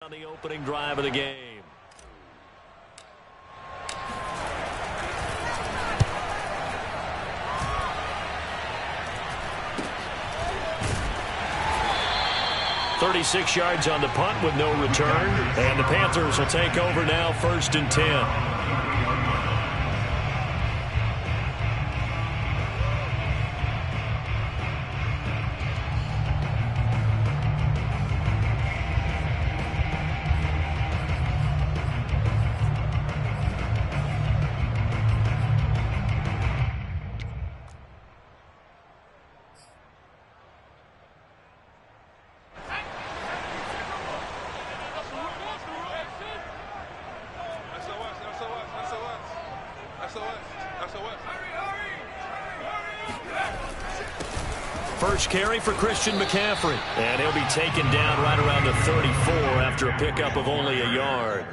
On the opening drive of the game. "36 yards on the punt with no return. And the Panthers will take over now, 1st and 10. First carry for Christian McCaffrey. And he'll be taken down right around the 34 after a pickup of only a yard.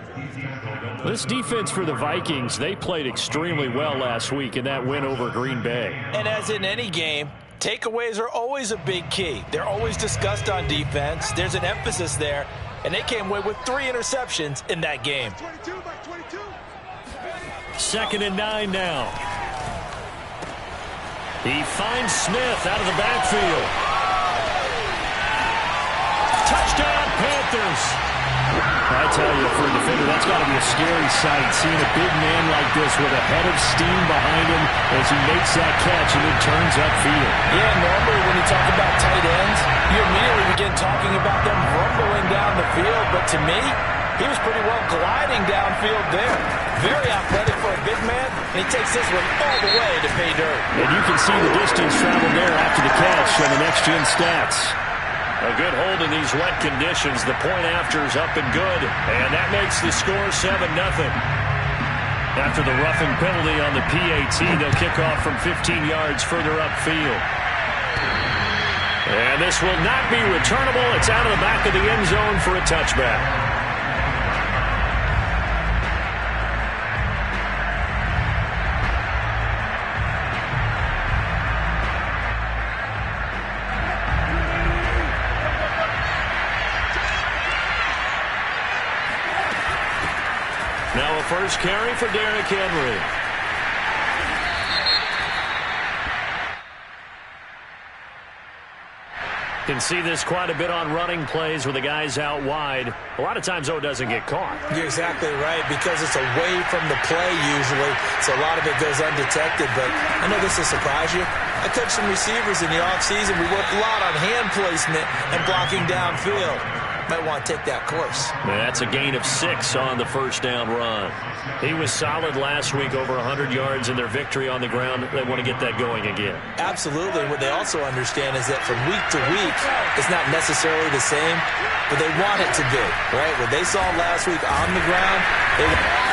This defense for the Vikings, they played extremely well last week in that win over Green Bay. And as in any game, takeaways are always a big key. They're always discussed on defense. There's an emphasis there. And they came away with 3 interceptions in that game. 2nd and 9 now. He finds Smith out of the backfield. Touchdown, Panthers. I tell you, for a defender, that's got to be a scary sight, seeing a big man like this with a head of steam behind him as he makes that catch and then turns upfield. Yeah, normally when you talk about tight ends, you immediately begin talking about them rumbling down the field. But to me, he was pretty well gliding downfield there. Very athletic for a big man, and he takes this one all the way to pay dirt. And you can see the distance traveled there after the catch on the next-gen stats. A good hold in these wet conditions. The point after is up and good, and that makes the score 7-0. After the roughing penalty on the PAT, they'll kick off from 15 yards further upfield. And this will not be returnable. It's out of the back of the end zone for a touchback. Now a first carry for Derrick Henry. Can see this quite a bit on running plays with the guys out wide. A lot of times, though, it doesn't get caught. You're exactly right, because it's away from the play usually, so a lot of it goes undetected. But I know this will surprise you. I coached some receivers in the offseason. We worked a lot on hand placement and blocking downfield. Might want to take that course. That's a gain of 6 on the first down run. He was solid last week, over 100 yards in their victory on the ground. They want to get that going again. Absolutely. What they also understand is that from week to week, it's not necessarily the same, but they want it to be, right? What they saw last week on the ground,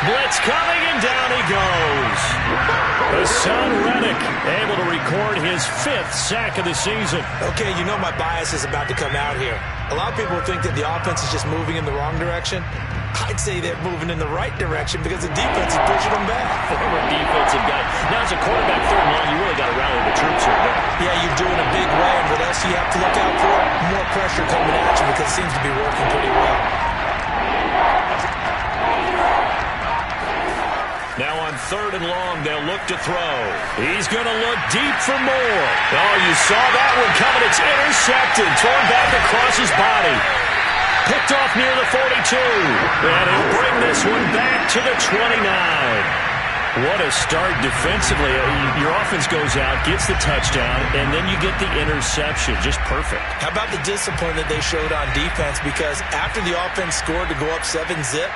blitz coming, and down he goes. Hassan Reddick able to record his 5th sack of the season. Okay, you know my bias is about to come out here. A lot of people think that the offense is just moving in the wrong direction. I'd say they're moving in the right direction because the defense is pushing them back. Former defensive guy. Now, as a quarterback, 3rd and long, you really got to rally the troops here. Yeah, you do in a big way. And what else do you have to look out for? More pressure coming at you, because it seems to be working pretty well. Now on 3rd and long, they'll look to throw. He's going to look deep for more. Oh, you saw that one coming. It's intercepted. Thrown back across his body. Picked off near the 42. And he'll bring this one back to the 29. What a start defensively. Your offense goes out, gets the touchdown, and then you get the interception. Just perfect. How about the discipline that they showed on defense? Because after the offense scored to go up 7-zip,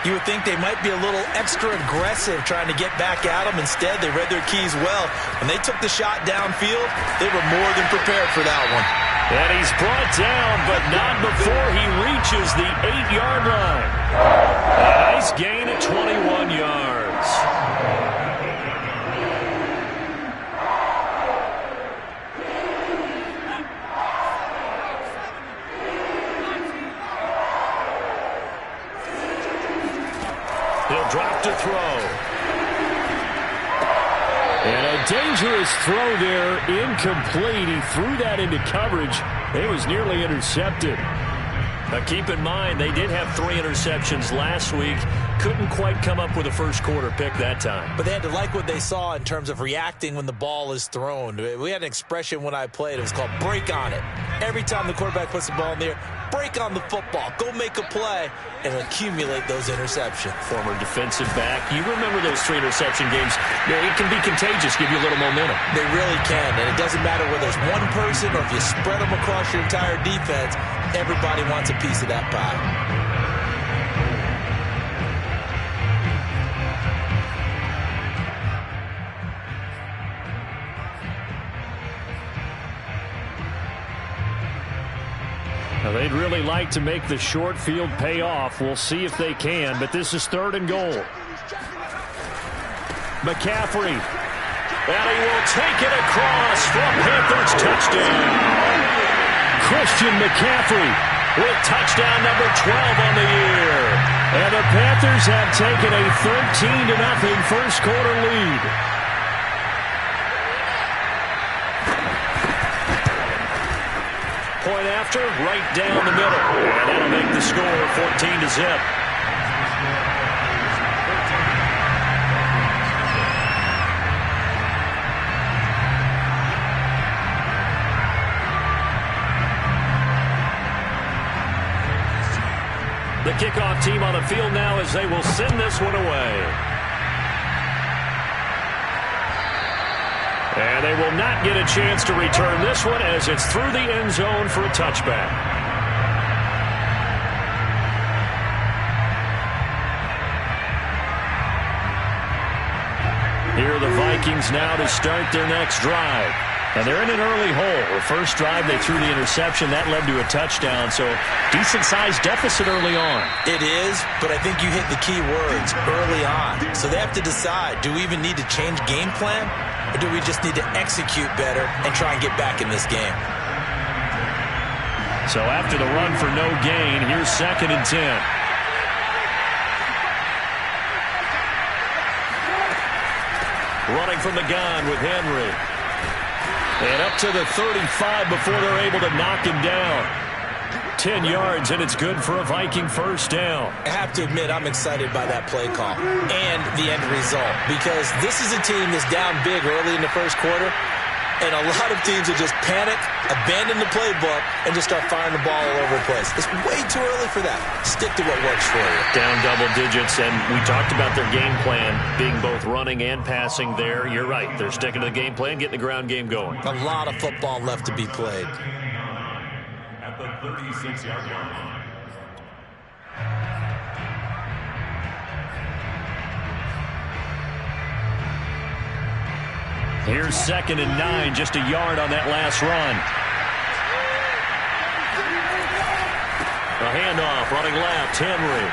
you would think they might be a little extra aggressive trying to get back at them. Instead, they read their keys well. When they took the shot downfield, they were more than prepared for that one. And he's brought down, but not before he reaches the 8-yard line. A nice gain of 21 yards. He'll drop to throw. And a dangerous throw there, incomplete. He threw that into coverage. It was nearly intercepted. Now keep in mind, they did have 3 interceptions last week. Couldn't quite come up with a first quarter pick that time. But they had to like what they saw in terms of reacting when the ball is thrown. We had an expression when I played. It was called break on it. Every time the quarterback puts the ball in the air, break on the football. Go make a play and accumulate those interceptions. Former defensive back. You remember those 3 interception games. It can be contagious, give you a little momentum. They really can, and it doesn't matter whether there's one person or if you spread them across your entire defense. Everybody wants a piece of that pie. Now, they'd really like to make the short field pay off. We'll see if they can, but this is 3rd and goal. McCaffrey. And he will take it across for a Panthers touchdown. Christian McCaffrey with touchdown number 12 on the year. And the Panthers have taken a 13-0 first quarter lead. Point after, right down the middle. And that'll make the score 14-0. The kickoff team on the field now as they will send this one away. And they will not get a chance to return this one as it's through the end zone for a touchback. Here are the Vikings now to start their next drive. And they're in an early hole. The first drive, they threw the interception. That led to a touchdown, so decent-sized deficit early on. It is, but I think you hit the key words early on. So they have to decide, do we even need to change game plan, or do we just need to execute better and try and get back in this game? So after the run for no gain, here's 2nd and 10. Running from the gun with Henry. And up to the 35 before they're able to knock him down. 10 yards, and it's good for a Viking first down. I have to admit, I'm excited by that play call and the end result, because this is a team that's down big early in the first quarter, and a lot of teams will just panic, abandon the playbook, and just start firing the ball all over the place. It's way too early for that. Stick to what works for you. Down double digits, and we talked about their game plan being both running and passing there. You're right. They're sticking to the game plan, getting the ground game going. A lot of football left to be played. At the 36-yard line. Here's 2nd and 9, just a yard on that last run. A handoff, running left, Henry.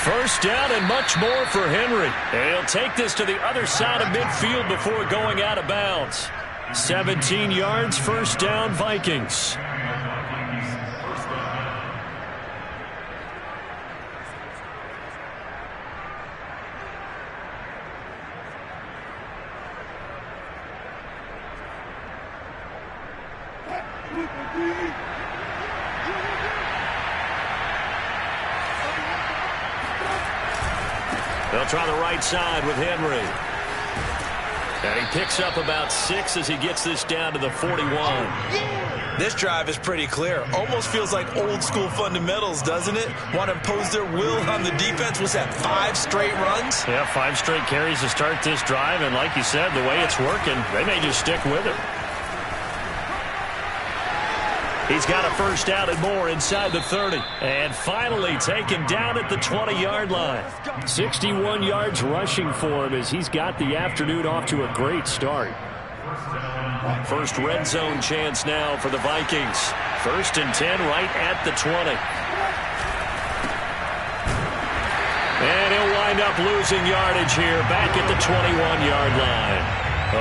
First down and much more for Henry. And he'll take this to the other side of midfield before going out of bounds. 17 yards, first down, Vikings. They'll try the right side with Henry. And he picks up about 6 as he gets this down to the 41. This drive is pretty clear. Almost feels like old school fundamentals, doesn't it? Want to impose their will on the defense. Was that 5 straight runs? Yeah, 5 straight carries to start this drive. And like you said, the way it's working, they may just stick with it. He's got a first down and more inside the 30. And finally taken down at the 20-yard line. 61 yards rushing for him as he's got the afternoon off to a great start. First red zone chance now for the Vikings. 1st and 10 right at the 20. And he'll wind up losing yardage here back at the 21-yard line.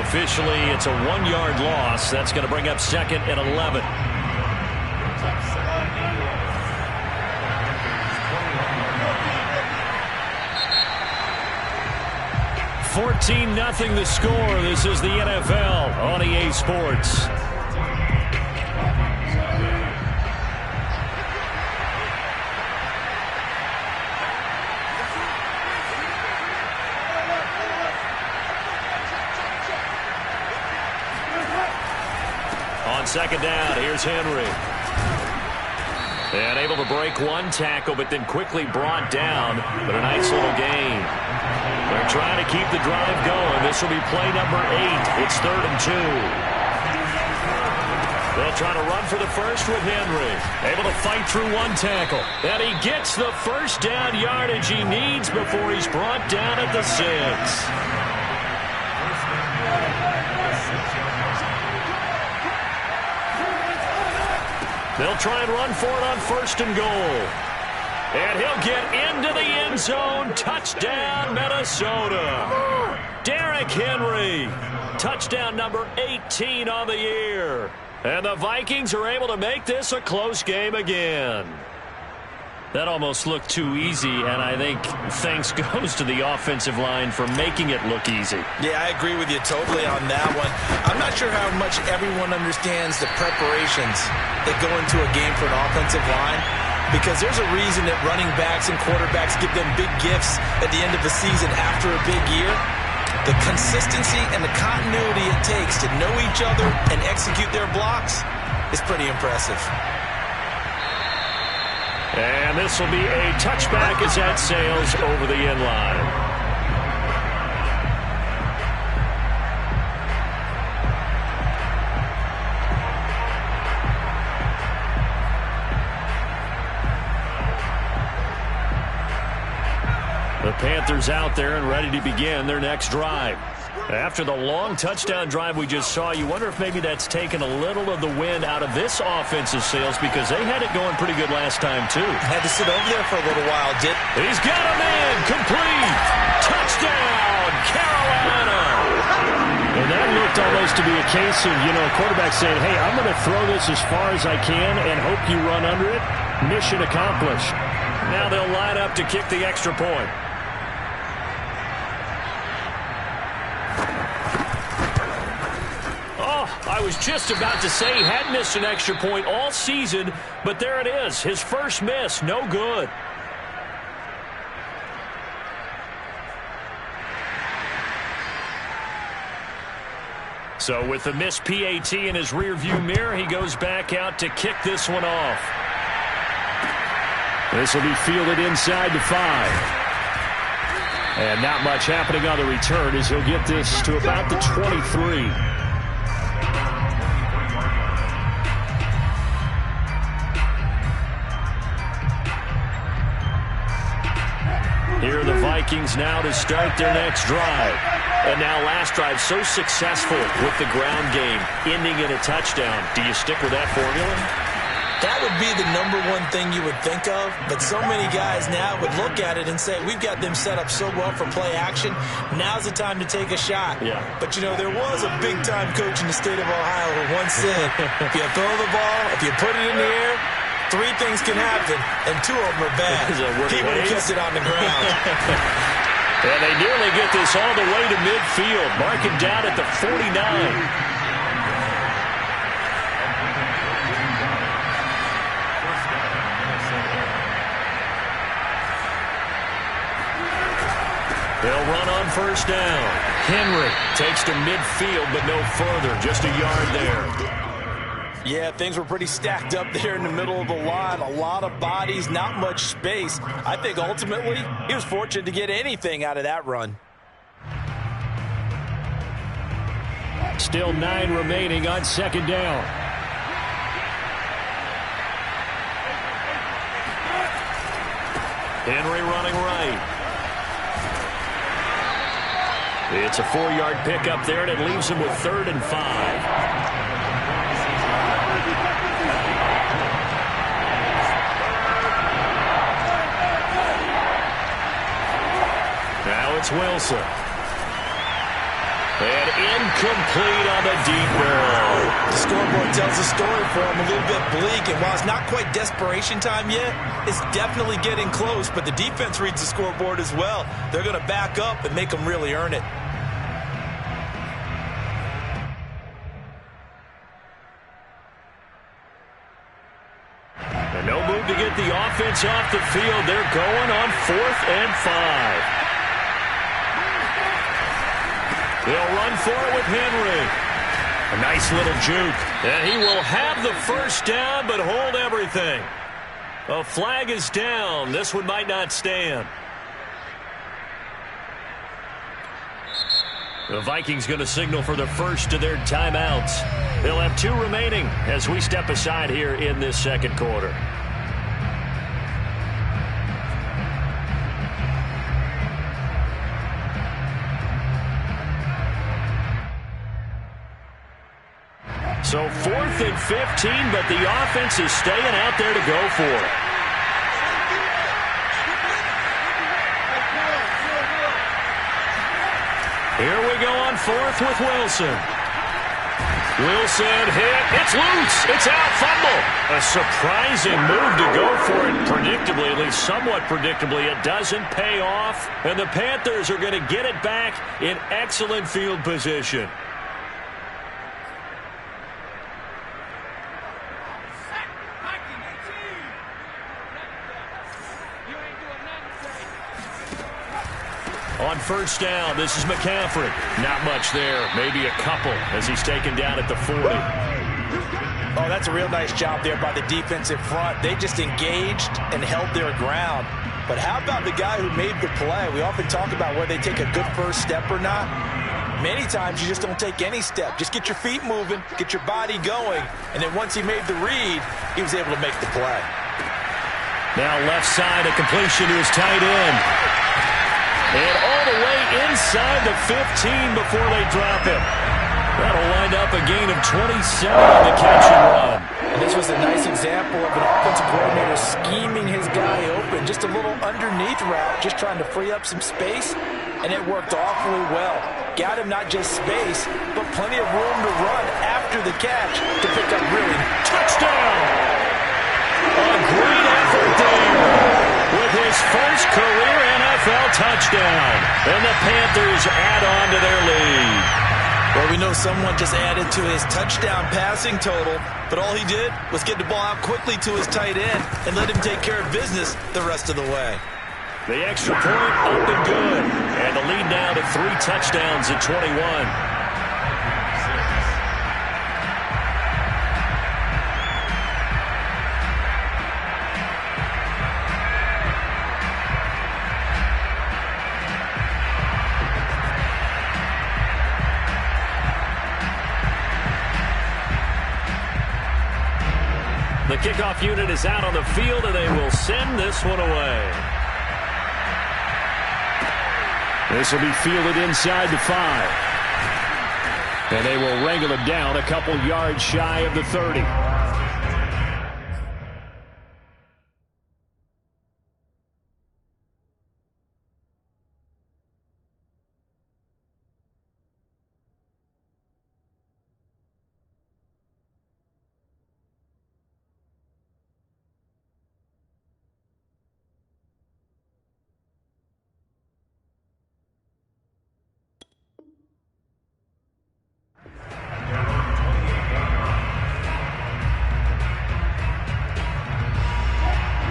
Officially, it's a 1-yard loss. That's going to bring up 2nd and 11. 14-0 the score. This is the NFL on EA Sports. second down. Here's Henry. And able to break one tackle, but then quickly brought down. But a nice little gain. They're trying to keep the drive going. This will be play number 8. It's 3rd and 2. They'll try to run for the first with Henry. Able to fight through one tackle. And he gets the first down yardage he needs before he's brought down at the 6. They'll try and run for it on 1st and goal. And he'll get into the end zone. Touchdown, Minnesota. Derrick Henry. Touchdown number 18 on the year. And the Vikings are able to make this a close game again. That almost looked too easy, and I think thanks goes to the offensive line for making it look easy. Yeah, I agree with you totally on that one. I'm not sure how much everyone understands the preparations that go into a game for an offensive line, because there's a reason that running backs and quarterbacks give them big gifts at the end of the season after a big year. The consistency and the continuity it takes to know each other and execute their blocks is pretty impressive. And this will be a touchback as that sails over the end line. The Panthers out there and ready to begin their next drive. After the long touchdown drive we just saw, you wonder if maybe that's taken a little of the wind out of this offensive sails, because they had it going pretty good last time, too. Had to sit over there for a little while, did. He's got him in. Complete. Touchdown, Carolina. And that looked almost to be a case of, a quarterback saying, hey, I'm going to throw this as far as I can and hope you run under it. Mission accomplished. Now they'll line up to kick the extra point. I was just about to say he had missed an extra point all season, but there it is. His first miss, no good. So with the missed PAT in his rearview mirror, he goes back out to kick this one off. This will be fielded inside the 5. And not much happening on the return as he'll get this to about the 23. Here are the Vikings now to start their next drive. And now last drive so successful with the ground game, ending in a touchdown. Do you stick with that formula? That would be the number one thing you would think of, but so many guys now would look at it and say, we've got them set up so well for play action, now's the time to take a shot. Yeah. But, there was a big-time coach in the state of Ohio who once said, if you throw the ball, if you put it in the air, 3 things can happen, and 2 of them are bad. He would have kept it on the ground. And they nearly get this all the way to midfield, marking down at the 49. They'll run on first down. Henry takes to midfield, but no further. Just a yard there. Yeah, things were pretty stacked up there in the middle of the line. A lot of bodies, not much space. I think ultimately he was fortunate to get anything out of that run. Still 9 remaining on second down. Henry running right. It's a 4-yard pickup there, and it leaves him with 3rd and 5. Now it's Wilson. And incomplete on the deep ball. The scoreboard tells the story for him, a little bit bleak. And while it's not quite desperation time yet, it's definitely getting close. But the defense reads the scoreboard as well. They're going to back up and make them really earn it. And no move to get the offense off the field. They're going on 4th and 5. They'll run for it with Henry. A nice little juke. And he will have the first down, but hold everything. A flag is down. This one might not stand. The Vikings going to signal for the first of their timeouts. They'll have 2 remaining as we step aside here in this second quarter. So 4th and 15, but the offense is staying out there to go for it. Here we go on 4th with Wilson. Wilson hit. It's loose. It's out. Fumble. A surprising move to go for it predictably, at least somewhat predictably. It doesn't pay off, and the Panthers are going to get it back in excellent field position. On first down, this is McCaffrey. Not much there, maybe a couple as he's taken down at the 40. Oh, that's a real nice job there by the defensive front. They just engaged and held their ground. But how about the guy who made the play? We often talk about whether they take a good first step or not. Many times you just don't take any step. Just get your feet moving, get your body going, and then once he made the read, he was able to make the play. Now left side, a completion to his tight end. And all the way inside the 15 before they drop him. That'll wind up a gain of 27 on the catch and run. And this was a nice example of an offensive coordinator scheming his guy open. Just a little underneath route, just trying to free up some space, and it worked awfully well. Got him not just space, but plenty of room to run after the catch to pick up really. Touchdown! A great effort there with his first career NFL touchdown. And the Panthers add on to their lead. Well, we know someone just added to his touchdown passing total, but all he did was get the ball out quickly to his tight end and let him take care of business the rest of the way. The extra point up and good. And the lead now to 3 touchdowns at 21. The kickoff unit is out on the field, and they will send this one away. This will be fielded inside the 5. And they will wrangle it down a couple yards shy of the 30.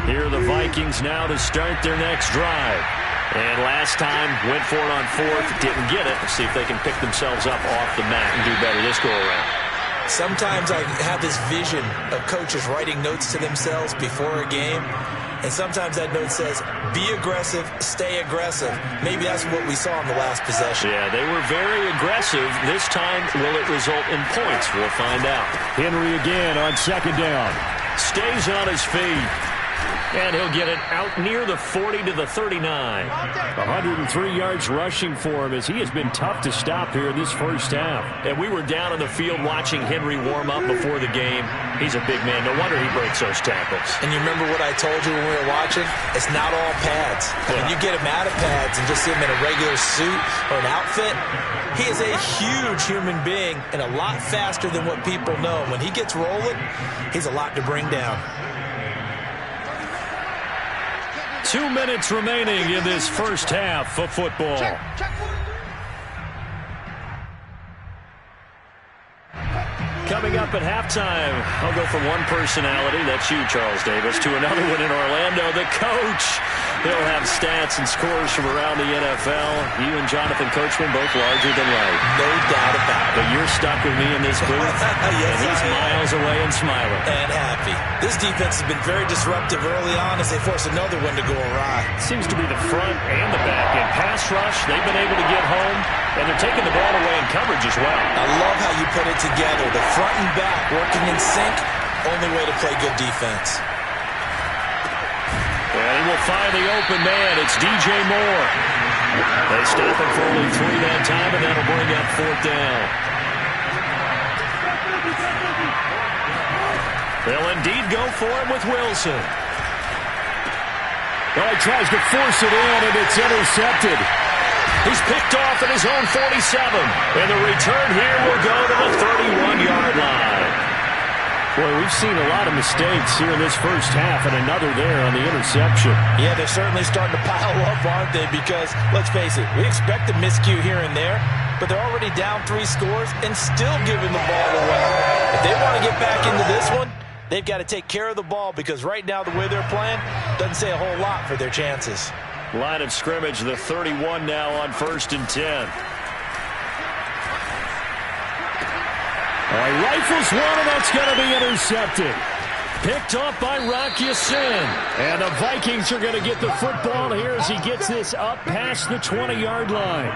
Here are the Vikings now to start their next drive. And last time, went for it on 4th, didn't get it. Let's see if they can pick themselves up off the mat and do better this go-around. Sometimes I have this vision of coaches writing notes to themselves before a game. And sometimes that note says, be aggressive, stay aggressive. Maybe that's what we saw in the last possession. Yeah, they were very aggressive. This time, will it result in points? We'll find out. Henry again on second down. Stays on his feet. And he'll get it out near the 40 to the 39. 103 yards rushing for him as he has been tough to stop here in this first half. And we were down on the field watching Henry warm up before the game. He's a big man. No wonder he breaks those tackles. And you remember what I told you when we were watching? It's not all pads. When you get him out of pads and just see him in a regular suit or an outfit, he is a huge human being and a lot faster than what people know. When he gets rolling, he's a lot to bring down. 2 minutes remaining in this first half of football. Coming up at halftime, I'll go from one personality, that's you, Charles Davis, to another one in Orlando, the coach. He'll have stats and scores from around the NFL. You and Jonathan Coachman both larger than life. No doubt about it. But you're stuck with me in this booth, Yes, and he's miles away and smiling. And happy. This defense has been very disruptive early on as they force another one to go awry. Seems to be the front and the back. In pass rush, they've been able to get home, and they're taking the ball away in coverage as well. I love how you put it together. The front and back working in sync. Only way to play good defense. And he will find the open man. It's DJ Moore. They stop him for only 3 that time, and that'll bring up 4th down. They'll indeed go for him with Wilson. Well, he tries to force it in, and it's intercepted. He's picked off at his own 47. And the return here will go to the 31-yard line. Boy, we've seen a lot of mistakes here in this first half, and another there on the interception. Yeah, they're certainly starting to pile up, aren't they? Because, let's face it, we expect a miscue here and there, but they're already down 3 scores and still giving the ball away. If they want to get back into this one, they've got to take care of the ball, because right now the way they're playing doesn't say a whole lot for their chances. Line of scrimmage, the 31 now on 1st and 10. Rifles one, and that's going to be intercepted. Picked off by Rock Ya-Sin. And the Vikings are going to get the football here as he gets this up past the 20-yard line.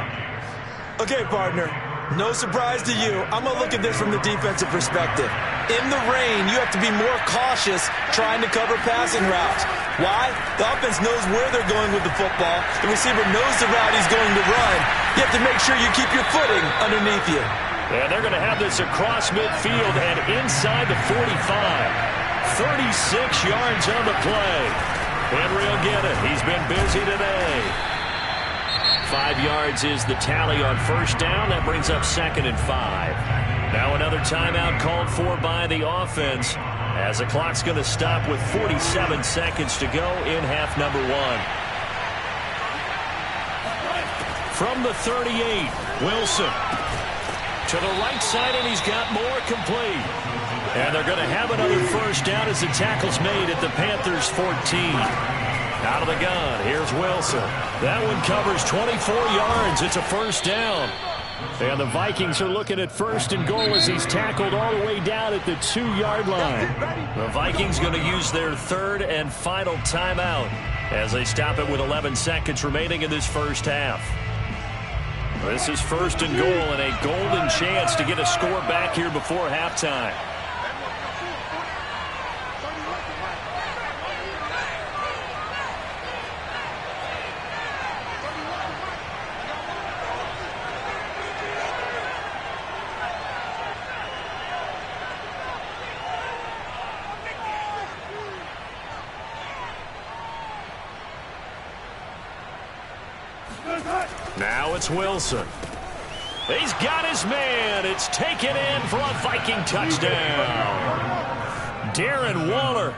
Okay, partner, no surprise to you. I'm going to look at this from the defensive perspective. In the rain, you have to be more cautious trying to cover passing routes. Why? The offense knows where they're going with the football. The receiver knows the route he's going to run. You have to make sure you keep your footing underneath you. And they're going to have this across midfield and inside the 45. 36 yards on the play. Henry will get it. He's been busy today. 5 yards is the tally on 1st down. That brings up 2nd and 5. Now another timeout called for by the offense as the clock's going to stop with 47 seconds to go in half number 1. From the 38, Wilson. To the right side, and he's got more complete. And they're going to have another 1st down as the tackle's made at the Panthers' 14. Out of the gun, here's Wilson. That one covers 24 yards. It's a 1st down. And the Vikings are looking at 1st and goal as he's tackled all the way down at the 2-yard line. The Vikings going to use their 3rd and final timeout as they stop it with 11 seconds remaining in this first half. This is 1st and goal and a golden chance to get a score back here before halftime. Now it's Wilson. He's got his man. It's taken in for a Viking touchdown. Darren Waller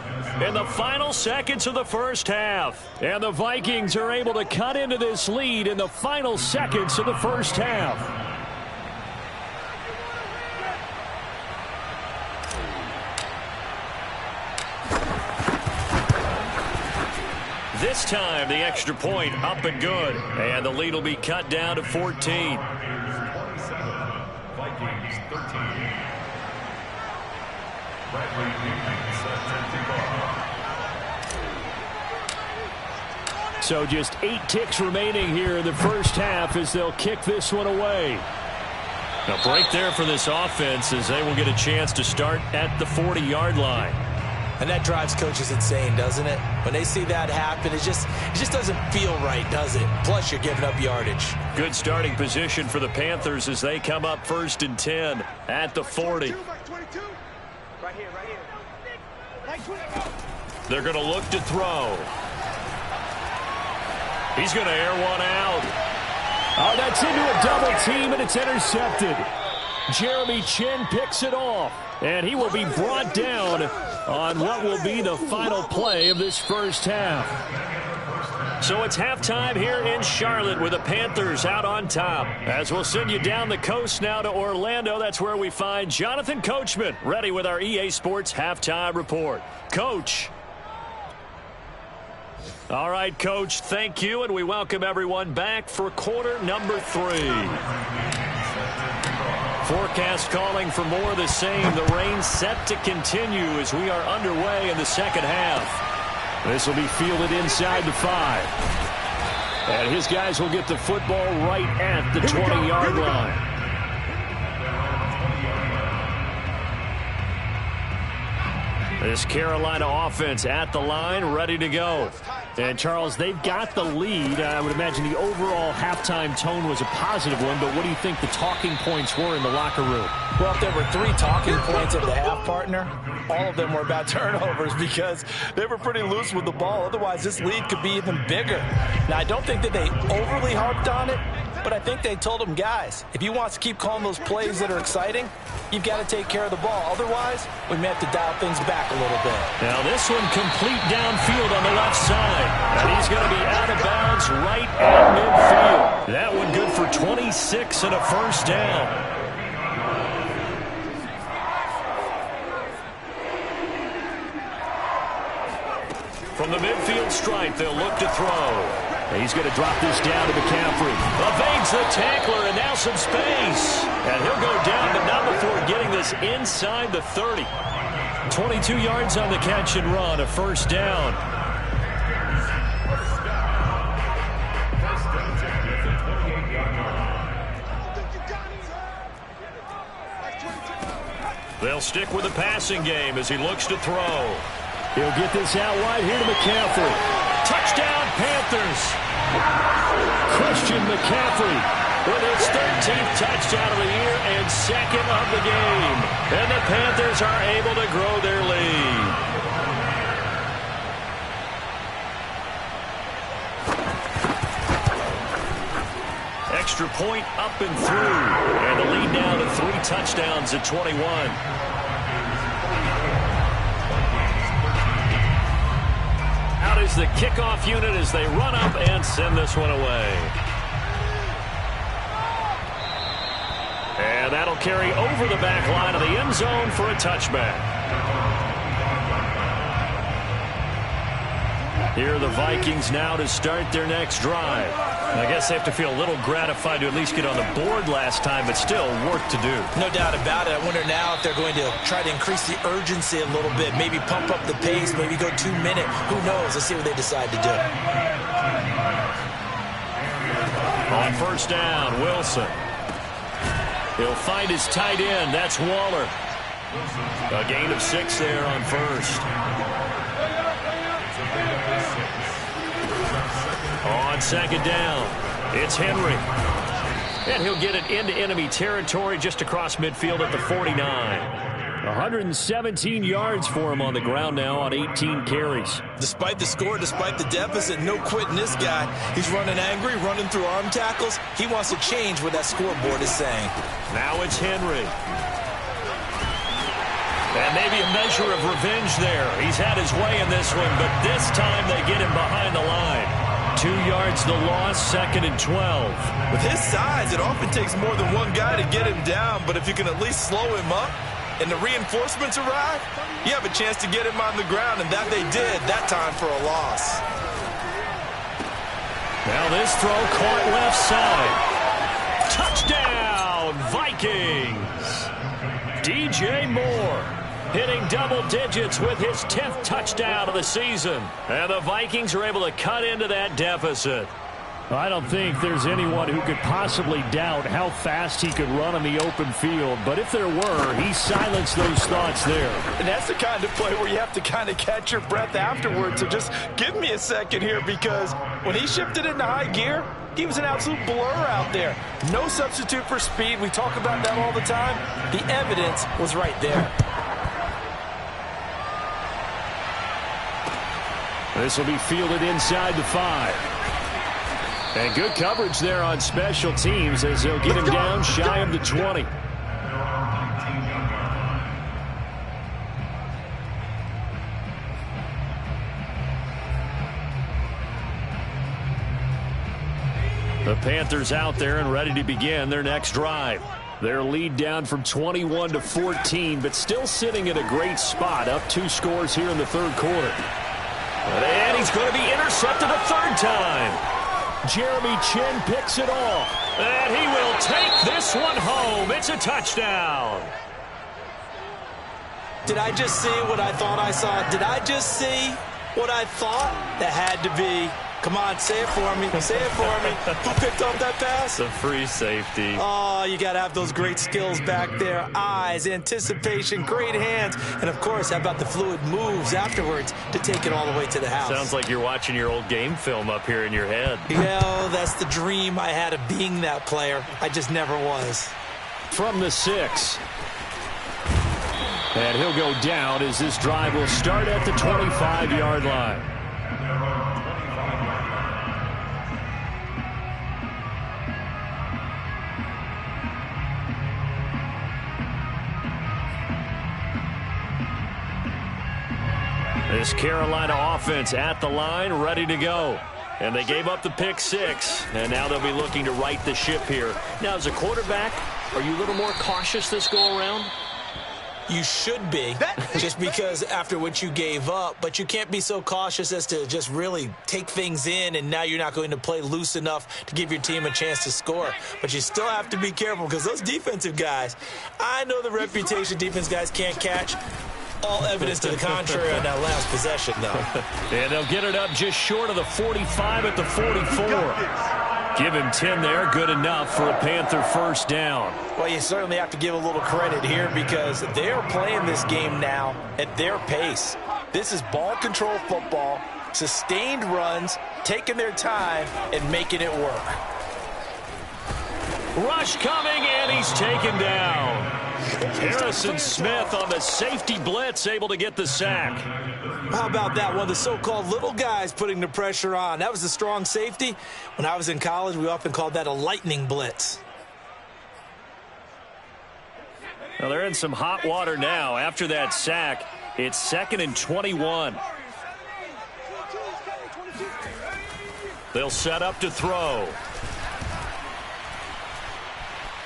in the final seconds of the first half. And the Vikings are able to cut into this lead in the final seconds of the first half. This time, the extra point up and good. And the lead will be cut down to 14. 27, Vikings 13. Bradley So just 8 ticks remaining here in the first half as they'll kick this one away. A break there for this offense as they will get a chance to start at the 40-yard line. And that drives coaches insane, doesn't it? When they see that happen, it just doesn't feel right, does it? Plus, you're giving up yardage. Good starting position for the Panthers as they come up 1st and 10 at the 40. Right here. They're going to look to throw. He's going to air one out. Oh, that's into a double team, and it's intercepted. Jeremy Chinn picks it off, and he will be brought down on what will be the final play of this first half. So it's halftime here in Charlotte with the Panthers out on top. As we'll send you down the coast now to Orlando, that's where we find Jonathan Coachman ready with our EA Sports halftime report. Coach. All right, Coach, thank you, and we welcome everyone back for quarter number 3. Forecast calling for more of the same. The rain set to continue as we are underway in the second half. This will be fielded inside the 5. And his guys will get the football right at the 20-yard line. This Carolina offense at the line, ready to go. And, Charles, they've got the lead. I would imagine the overall halftime tone was a positive one, but what do you think the talking points were in the locker room? Well, if there were 3 talking points at the half, partner, all of them were about turnovers because they were pretty loose with the ball. Otherwise, this lead could be even bigger. Now, I don't think that they overly harped on it, but I think they told them, guys, if you want to keep calling those plays that are exciting, you've got to take care of the ball. Otherwise, we may have to dial things back a little bit. Now this one complete downfield on the left side. And he's going to be out of bounds right at midfield. That one good for 26 and a first down. From the midfield stripe, they'll look to throw. He's going to drop this down to McCaffrey. Evades the tackler, and now some space. And he'll go down, but not before getting this inside the 30. 22 yards on the catch and run, a first down. They'll stick with the passing game as he looks to throw. He'll get this out wide here to McCaffrey. Touchdown, Panthers. Christian McCaffrey with his 13th touchdown of the year and second of the game. And the Panthers are able to grow their lead. Extra point up and through. And the lead now to 3 touchdowns at 21. Is the kickoff unit as they run up and send this one away. And that'll carry over the back line of the end zone for a touchback. Here are the Vikings now to start their next drive. I guess they have to feel a little gratified to at least get on the board last time, but still work to do. No doubt about it. I wonder now if they're going to try to increase the urgency a little bit, maybe pump up the pace, maybe go 2-minute. Who knows? Let's see what they decide to do. On first down, Wilson. He'll find his tight end. That's Waller. A gain of 6 there on first. On second down, it's Henry. And he'll get it into enemy territory just across midfield at the 49. 117 yards for him on the ground now on 18 carries. Despite the score, despite the deficit, no quitting this guy. He's running angry, running through arm tackles. He wants to change what that scoreboard is saying. Now it's Henry. And maybe a measure of revenge there. He's had his way in this one, but this time they get him behind the line. 2 yards the loss, 2nd and 12. With his size, it often takes more than one guy to get him down, but if you can at least slow him up and the reinforcements arrive, you have a chance to get him on the ground, and that they did that time for a loss. Now this throw caught left side. Touchdown, Vikings! DJ Moore hitting double digits with his 10th touchdown of the season. And the Vikings are able to cut into that deficit. I don't think there's anyone who could possibly doubt how fast he could run on the open field. But if there were, he silenced those thoughts there. And that's the kind of play where you have to kind of catch your breath afterwards. So just give me a second here, because when he shifted into high gear, he was an absolute blur out there. No substitute for speed. We talk about that all the time. The evidence was right there. This will be fielded inside the 5. And good coverage there on special teams as they'll get him down shy of the 20. The Panthers out there and ready to begin their next drive. Their lead down from 21 to 14, but still sitting at a great spot, up 2 scores here in the third quarter. And he's going to be intercepted a third time. Jeremy Chinn picks it off. And he will take this one home. It's a touchdown. Did I just see what I thought I saw? Did I just see what I thought? That had to be. Come on, say it for me. Say it for me. Who picked up that pass? The free safety. Oh, you got to have those great skills back there. Eyes, anticipation, great hands. And, of course, how about the fluid moves afterwards to take it all the way to the house? Sounds like you're watching your old game film up here in your head. Yeah, that's the dream I had of being that player. I just never was. From the 6. And he'll go down as this drive will start at the 25-yard line. This Carolina offense at the line, ready to go. And they gave up the pick 6, and now they'll be looking to right the ship here. Now, as a quarterback, are you a little more cautious this go-around? You should be, just because after what you gave up. But you can't be so cautious as to just really take things in, and now you're not going to play loose enough to give your team a chance to score. But you still have to be careful because those defensive guys, I know the reputation defense guys can't catch. All evidence to the contrary on that last possession, though. And they'll get it up just short of the 45 at the 44. Give him 10 there, good enough for a Panther first down. Well, you certainly have to give a little credit here because they're playing this game now at their pace. This is ball control football, sustained runs, taking their time, and making it work. Rush coming, and he's taken down. Harrison Smith on the safety blitz, able to get the sack. How about that? One of the so-called little guys putting the pressure on. That was a strong safety. When I was in college, we often called that a lightning blitz. Well, they're in some hot water now. After that sack, it's 2nd and 21. They'll set up to throw.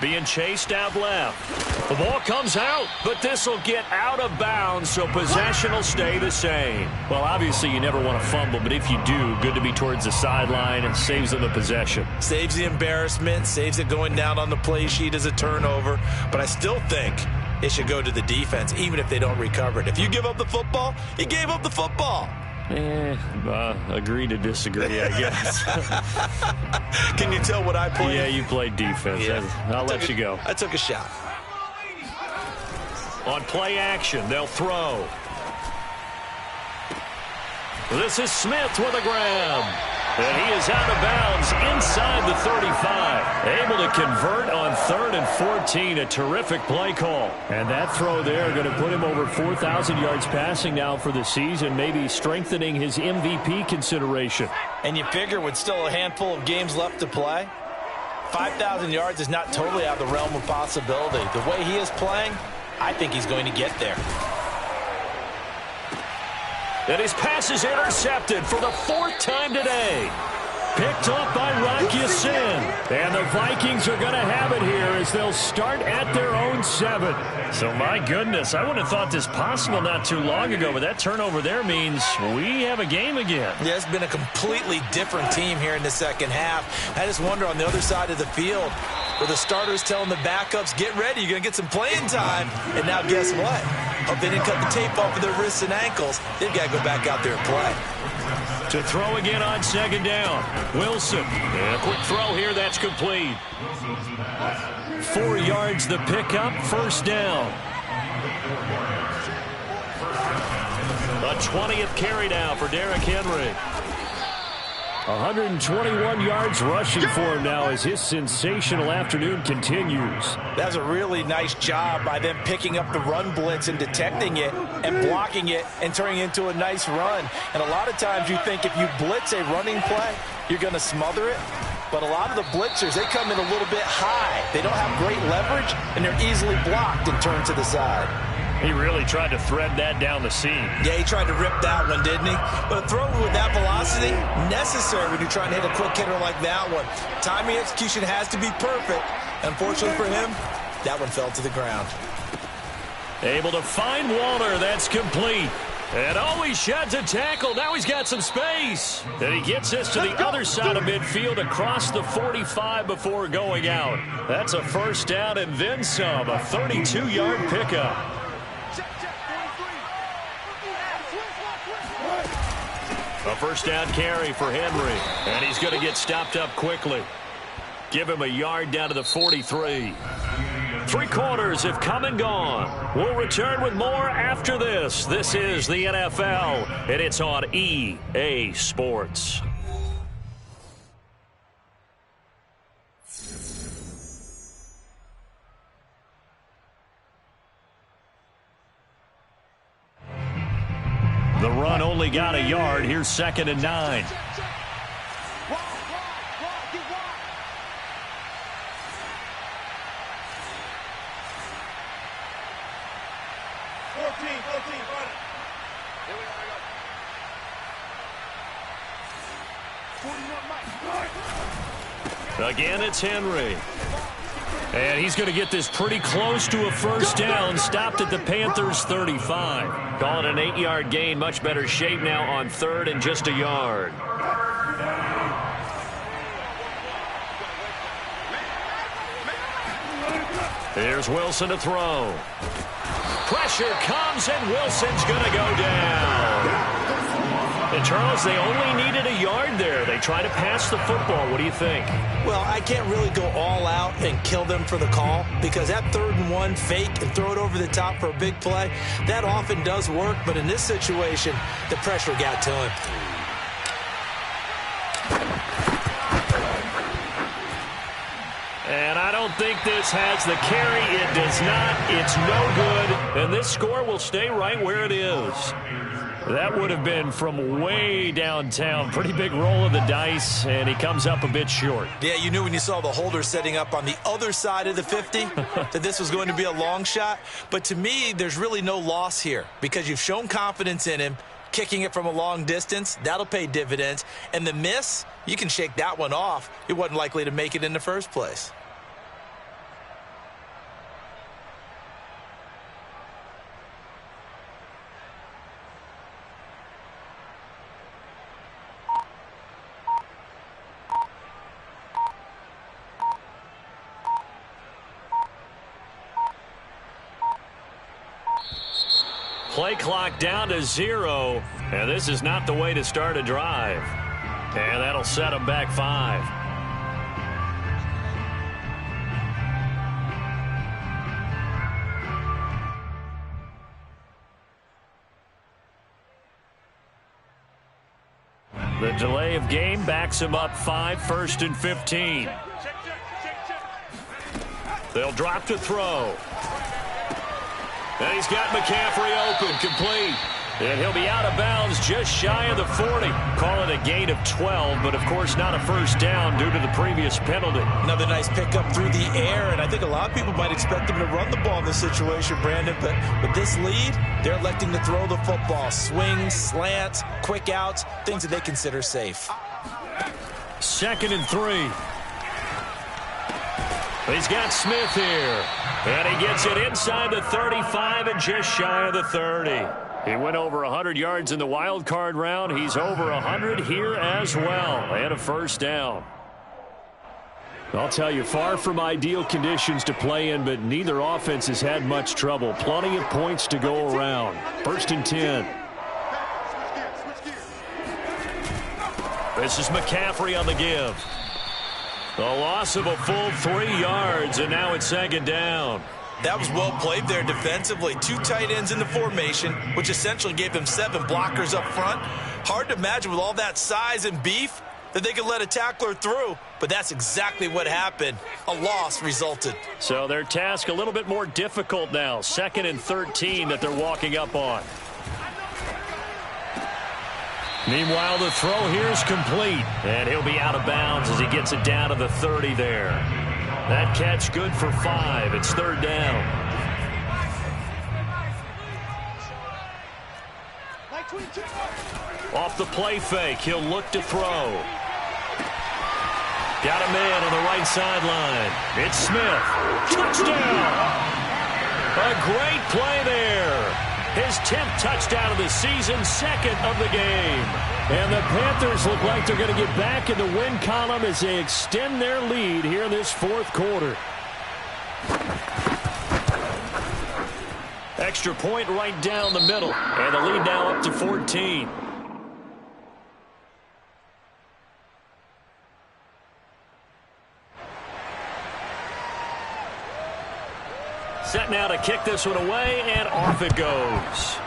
Being chased out left. The ball comes out, but this will get out of bounds, so possession will stay the same. Well, obviously, you never want to fumble, but if you do, good to be towards the sideline and saves them the possession. Saves the embarrassment, saves it going down on the play sheet as a turnover, but I still think it should go to the defense, even if they don't recover it. If you give up the football, you gave up the football. Agree to disagree, I guess. Can you tell what I played? Yeah, you played defense. Yeah. I'll let you go. I took a shot. On play action, they'll throw. This is Smith with a grab. And he is out of bounds inside the 35. Able to convert on 3rd and 14. A terrific play call. And that throw there going to put him over 4,000 yards passing now for the season, maybe strengthening his MVP consideration. And you figure with still a handful of games left to play, 5,000 yards is not totally out of the realm of possibility. The way he is playing, I think he's going to get there. And his pass is intercepted for the 4th time today. Picked off by Rock Ya-Sin. And the Vikings are going to have it here as they'll start at their own 7. So, my goodness, I wouldn't have thought this possible not too long ago, but that turnover there means we have a game again. Yeah, it's been a completely different team here in the second half. I just wonder on the other side of the field, where the starters telling the backups, get ready, you're going to get some playing time. And now guess what? Hope they didn't cut the tape off of their wrists and ankles. They've got to go back out there and play. To throw again on 2nd down. Wilson. And a quick throw here. That's complete. 4 yards the pickup. First down. A 20th carry now for Derrick Henry. 121 yards rushing for him now as his sensational afternoon continues. That's a really nice job by them picking up the run blitz and detecting it and blocking it and turning it into a nice run. And a lot of times you think if you blitz a running play, you're going to smother it. But a lot of the blitzers, they come in a little bit high. They don't have great leverage, and they're easily blocked and turned to the side. He really tried to thread that down the seam. Yeah, he tried to rip that one, didn't he? But a throw with that velocity, necessary when you're trying to hit a quick hitter like that one. Timing execution has to be perfect. Unfortunately for him, that one fell to the ground. Able to find Walter. That's complete. And he sheds a tackle. Now he's got some space. And he gets this to the other side of midfield across the 45 before going out. That's a first down and then some. A 32-yard pickup. A first down carry for Henry. And he's going to get stopped up quickly. Give him a yard down to the 43. 3 quarters have come and gone. We'll return with more after this. This is the NFL, and it's on EA Sports. The run only got a yard. Here's 2nd and 9. 14. Again, it's Henry. And he's going to get this pretty close to a first down. Stopped at the Panthers' 35. Call it an 8-yard gain. Much better shape now on 3rd and just a yard. Here's Wilson to throw. Pressure comes, and Wilson's going to go down. And, Charles, they only needed a yard there. They try to pass the football. What do you think? Well, I can't really go all out and kill them for the call because that 3rd and 1 fake and throw it over the top for a big play, that often does work. But in this situation, the pressure got to him. And I don't think this has the carry. It does not. It's no good. And this score will stay right where it is. That would have been from way downtown. Pretty big roll of the dice, and he comes up a bit short. Yeah, you knew when you saw the holder setting up on the other side of the 50 that this was going to be a long shot. But to me, there's really no loss here because you've shown confidence in him. Kicking it from a long distance, that'll pay dividends. And the miss, you can shake that one off. He wasn't likely to make it in the first place. Play clock down to 0, and this is not the way to start a drive. And that'll set them back 5. The delay of game backs him up 5, 1st and 15. They'll drop to throw. And he's got McCaffrey open, complete. And he'll be out of bounds just shy of the 40. Call it a gain of 12, but of course not a first down due to the previous penalty. Another nice pickup through the air, and I think a lot of people might expect him to run the ball in this situation, Brandon. But with this lead, they're electing to throw the football. Swings, slants, quick outs, things that they consider safe. 2nd and 3. He's got Smith here. And he gets it inside the 35 and just shy of the 30. He went over 100 yards in the wild card round. He's over 100 here as well. And a first down. I'll tell you, far from ideal conditions to play in, but neither offense has had much trouble. Plenty of points to go around. 1st and 10. This is McCaffrey on the give. A loss of a full 3 yards, and now it's 2nd down. That was well played there defensively. 2 tight ends in the formation, which essentially gave them 7 blockers up front. Hard to imagine with all that size and beef that they could let a tackler through, but that's exactly what happened. A loss resulted. So their task a little bit more difficult now. 2nd and 13 that they're walking up on. Meanwhile, the throw here is complete, and he'll be out of bounds as he gets it down to the 30 there. That catch good for 5. It's 3rd down. Off the play fake, he'll look to throw. Got a man on the right sideline. It's Smith. Touchdown! A great play there. His 10th touchdown of the season, second of the game. And the Panthers look like they're going to get back in the win column as they extend their lead here in this fourth quarter. Extra point right down the middle. And the lead now up to 14. Set now to kick this one away, and off it goes.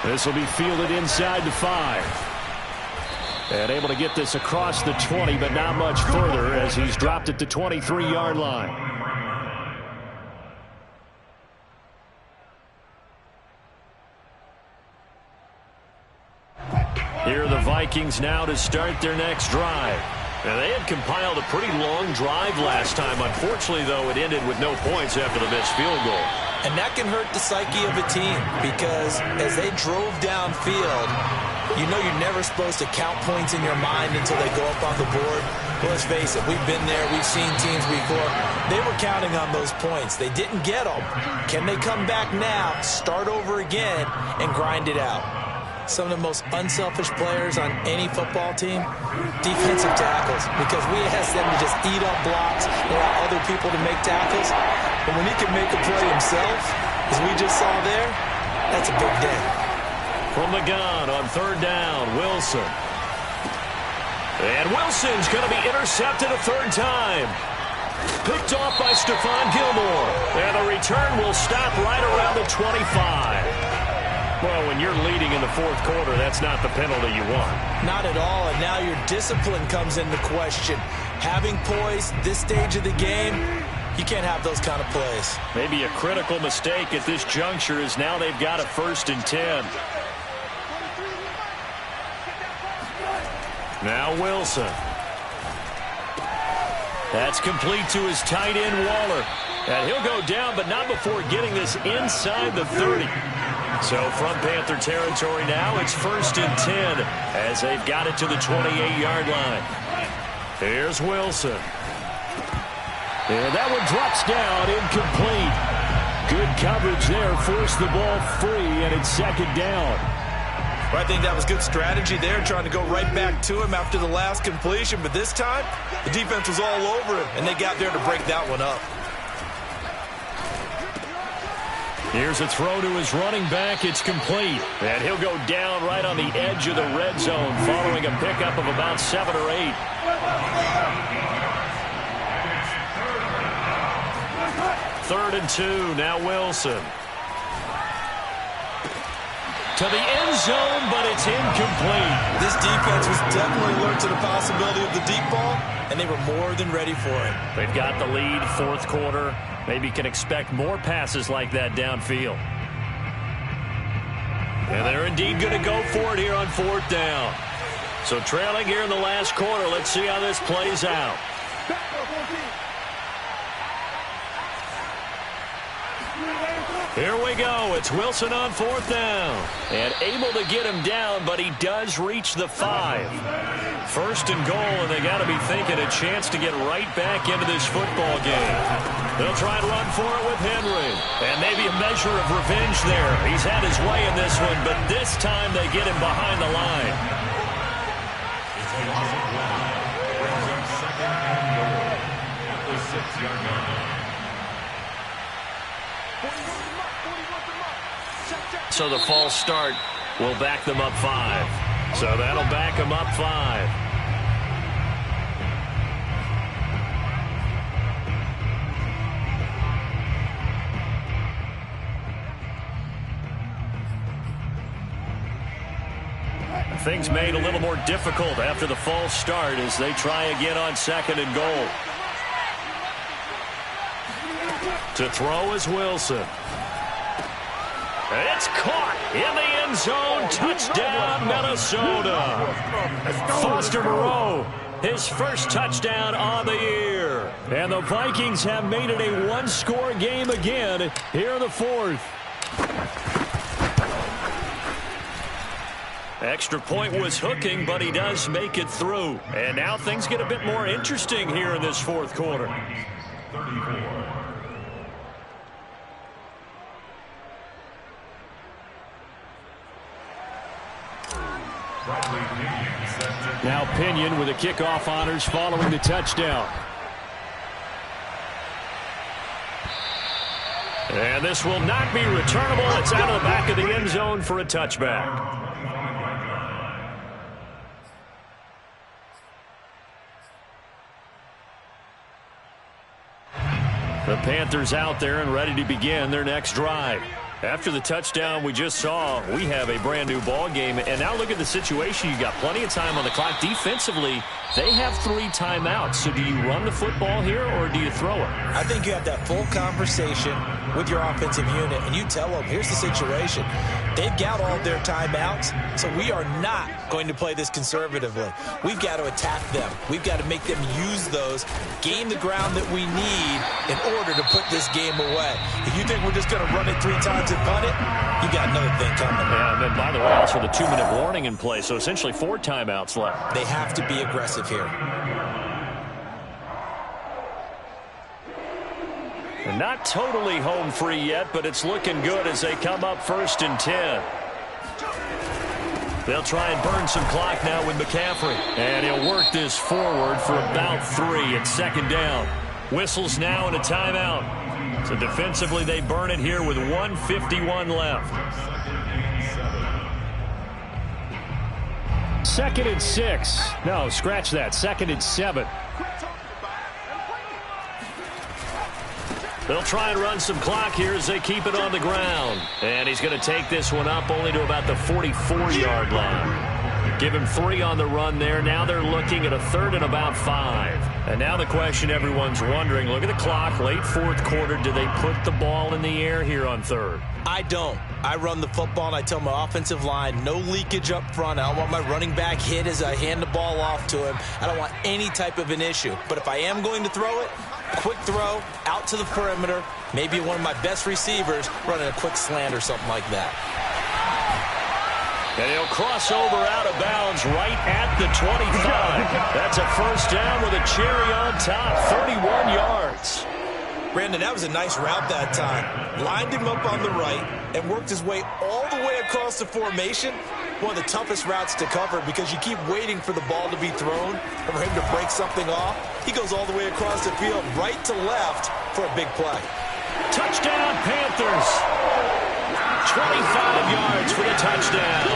This will be fielded inside the 5. And able to get this across the 20, but not much further as he's dropped it to 23-yard line. Here are the Vikings now to start their next drive. And they had compiled a pretty long drive last time. Unfortunately, though, it ended with no points after the missed field goal. And that can hurt the psyche of a team because as they drove downfield, you know you're never supposed to count points in your mind until they go up on the board. Well, let's face it, we've been there. We've seen teams before. They were counting on those points. They didn't get them. Can they come back now, start over again, and grind it out? Some of the most unselfish players on any football team, defensive tackles, because we ask them to just eat up blocks and allow other people to make tackles. But when he can make a play himself, as we just saw there, that's a big day. From the gun on third down, Wilson. And Wilson's going to be intercepted a third time. Picked off by Stephon Gilmore. And the return will stop right around the 25. Well, when you're leading in the fourth quarter, that's not the penalty you want. Not at all, and now your discipline comes into question. Having poise this stage of the game, you can't have those kind of plays. Maybe a critical mistake at this juncture is now they've got a 1st and 10. Now Wilson. That's complete to his tight end, Waller. And he'll go down, but not before getting this inside the 30. So from Panther territory now, it's 1st and 10 as they've got it to the 28-yard line. Here's Wilson. And that one drops down, incomplete. Good coverage there, forced the ball free, and it's second down. Well, I think that was good strategy there, trying to go right back to him after the last completion. But this time, the defense was all over him, and they got there to break that one up. Here's a throw to his running back. It's complete. And he'll go down right on the edge of the red zone following a pickup of about 7 or 8. Third and 2. Now Wilson. To the end zone, but it's incomplete. This defense was definitely alert to the possibility of the deep ball, and they were more than ready for it. They've got the lead, fourth quarter. Maybe can expect more passes like that downfield. And they're indeed going to go for it here on 4th down. So trailing here in the last quarter. Let's see how this plays out. Here we go. It's Wilson on 4th down. And able to get him down, but he does reach the 5. 1st and goal, and they got to be thinking a chance to get right back into this football game. They'll try and run for it with Henry. And maybe a measure of revenge there. He's had his way in this one, but this time they get him behind the line. It's a loss of 1. Brings up 2nd and goal at the 6-yard line. So the false start will back them up 5. So that'll back them up 5. Things made a little more difficult after the false start as they try again on 2nd and goal. To throw is Wilson. It's caught in the end zone. Touchdown, Minnesota. Foster Moreau, his first touchdown on the year. And the Vikings have made it a one-score game again here in the fourth. Extra point was hooking, but he does make it through. And now things get a bit more interesting here in this fourth quarter. 34. Now Pinion with the kickoff honors following the touchdown. And this will not be returnable. It's out of the back of the end zone for a touchback. The Panthers out there and ready to begin their next drive. After the touchdown we just saw, we have a brand new ball game. And now look at the situation. You've got plenty of time on the clock. Defensively, they have 3 timeouts. So do you run the football here or do you throw it? I think you have that full conversation with your offensive unit, and you tell them, here's the situation. They've got all their timeouts, so we are not going to play this conservatively. We've got to attack them. We've got to make them use those, gain the ground that we need in order to put this game away. If you think we're just going to run it 3 times and punt it, you got another thing coming. Yeah, and then, by the way, also the 2-minute warning in play, so essentially 4 timeouts left. They have to be aggressive here. They're not totally home free yet, but it's looking good as they come up 1st and 10. They'll try and burn some clock now with McCaffrey. And he'll work this forward for about 3 at 2nd down. Whistles now and a timeout. So defensively they burn it here with 1:51 left. 2nd and 6. No, scratch that. 2nd and 7. They'll try and run some clock here as they keep it on the ground. And he's going to take this one up only to about the 44-yard line. Give him 3 on the run there. Now they're looking at a 3rd and about 5. And now the question everyone's wondering, look at the clock, late 4th quarter. Do they put the ball in the air here on 3rd? I don't. I run the football, and I tell my offensive line, no leakage up front. I don't want my running back hit as I hand the ball off to him. I don't want any type of an issue. But if I am going to throw it, quick throw, out to the perimeter, maybe one of my best receivers running a quick slant or something like that. And he'll cross over out of bounds right at the 25. That's a 1st down with a cherry on top, 31 yards. Brandon, that was a nice route that time. Lined him up on the right and worked his way all the way across the formation. One of the toughest routes to cover because you keep waiting for the ball to be thrown or for him to break something off. He goes all the way across the field, right to left for a big play. Touchdown, Panthers. 25 yards for the touchdown.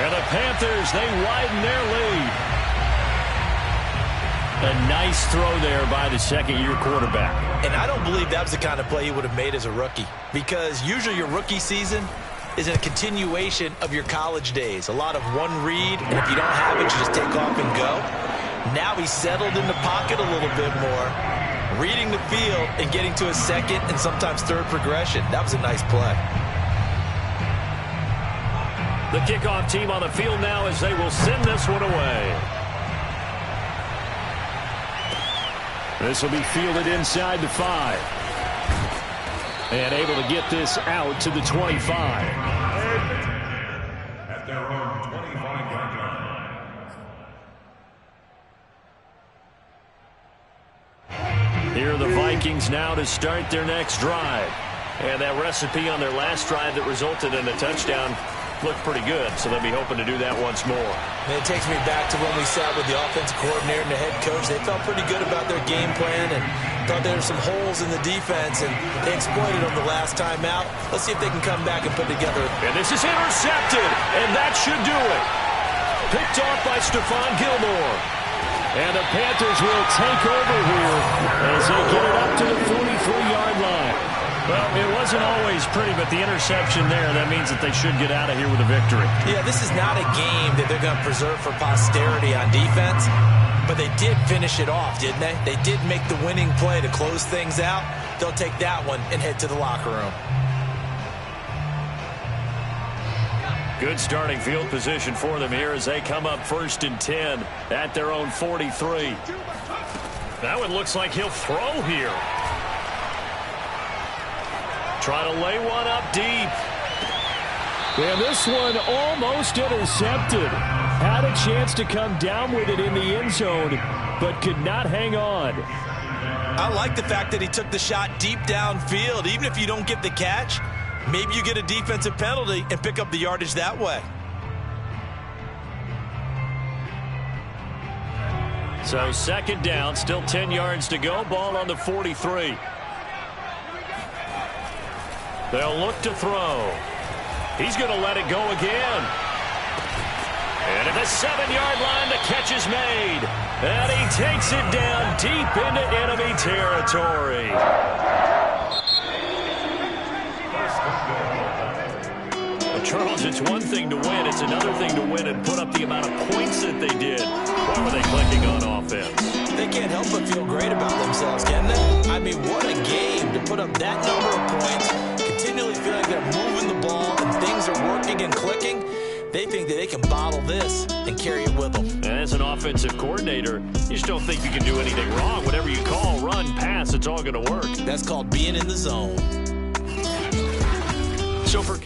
And the Panthers, they widen their lead. A nice throw there by the 2nd-year quarterback. And I don't believe that was the kind of play he would have made as a rookie, because usually your rookie season is a continuation of your college days. A lot of one read, and if you don't have it, you just take off and go. Now he's settled in the pocket a little bit more, reading the field and getting to a 2nd and sometimes 3rd progression. That was a nice play. The kickoff team on the field now as they will send this one away. This will be fielded inside the 5. And able to get this out to the 25. At their own 25-yard line. Here are the Vikings now to start their next drive. And that recipe on their last drive that resulted in a touchdown looked pretty good, so they'll be hoping to do that once more. And it takes me back to when we sat with the offensive coordinator and the head coach. They felt pretty good about their game plan and thought there were some holes in the defense, and they exploited them the last time out. Let's see if they can come back and put together. And this is intercepted, and that should do it. Picked off by Stephon Gilmore. And the Panthers will take over here as they get it up to the 43-yard line. Well, it wasn't always pretty, but the interception there, that means that they should get out of here with a victory. Yeah, this is not a game that they're going to preserve for posterity on defense, but they did finish it off, didn't they? They did make the winning play to close things out. They'll take that one and head to the locker room. Good starting field position for them here as they come up 1st and 10 at their own 43. That one looks like he'll throw here. Try to lay one up deep. And this one almost intercepted. Had a chance to come down with it in the end zone, but could not hang on. I like the fact that he took the shot deep downfield. Even if you don't get the catch, maybe you get a defensive penalty and pick up the yardage that way. So second down, still 10 yards to go. Ball on the 43. They'll look to throw. He's going to let it go again. And at the 7-yard line, the catch is made. And he takes it down deep into enemy territory. Well, Charles, it's one thing to win. It's another thing to win and put up the amount of points that they did. Why were they clicking on offense? They can't help but feel great about themselves, can they? I mean, what a game to put up that number of points, continually feel like they're moving the ball and things are working and clicking. They think that they can bottle this and carry it with them. And as an offensive coordinator, you just don't think you can do anything wrong. Whatever you call, run, pass, it's all going to work. That's called being in the zone. So for